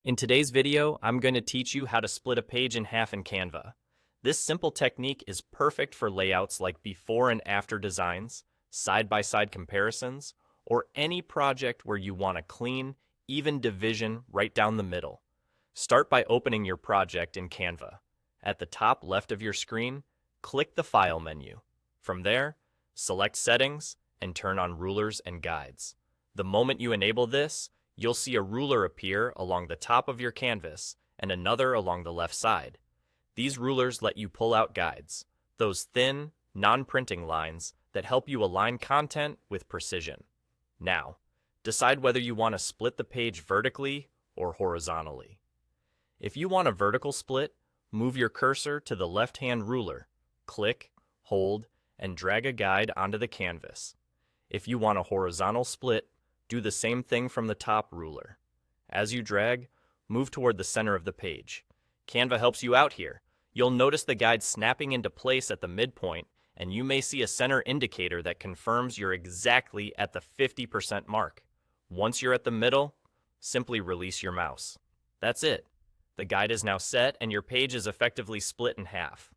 In today's video, I'm going to teach you how to split a page in half in Canva. This simple technique is perfect for layouts like before and after designs, side-by-side comparisons, or any project where you want a clean, even division right down the middle. Start by opening your project in Canva. At the top left of your screen, click the File menu. From there, select Settings and turn on Rulers and Guides. The moment you enable this, you'll see a ruler appear along the top of your canvas and another along the left side. These rulers let you pull out guides, those thin, non-printing lines that help you align content with precision. Now, decide whether you want to split the page vertically or horizontally. If you want a vertical split, move your cursor to the left-hand ruler, click, hold, and drag a guide onto the canvas. If you want a horizontal split, do the same thing from the top ruler. As you drag, move toward the center of the page. Canva helps you out here. You'll notice the guide snapping into place at the midpoint, and you may see a center indicator that confirms you're exactly at the 50% mark. Once you're at the middle, simply release your mouse. That's it. The guide is now set and your page is effectively split in half.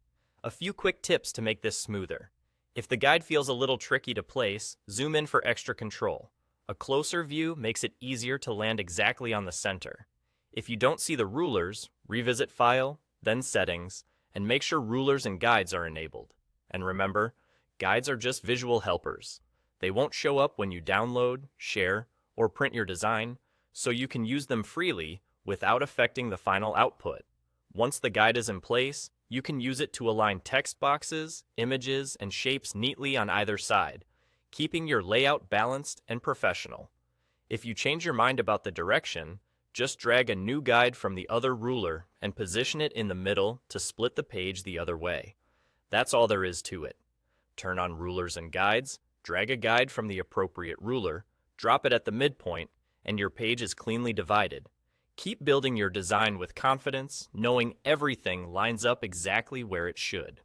A few quick tips to make this smoother. If the guide feels a little tricky to place, zoom in for extra control. A closer view makes it easier to land exactly on the center. If you don't see the rulers, revisit File, then Settings, and make sure Rulers and Guides are enabled. And remember, guides are just visual helpers. They won't show up when you download, share, or print your design, so you can use them freely without affecting the final output. Once the guide is in place, you can use it to align text boxes, images, and shapes neatly on either side, keeping your layout balanced and professional. If you change your mind about the direction, just drag a new guide from the other ruler and position it in the middle to split the page the other way. That's all there is to it. Turn on Rulers and Guides, drag a guide from the appropriate ruler, drop it at the midpoint, and your page is cleanly divided. Keep building your design with confidence, knowing everything lines up exactly where it should.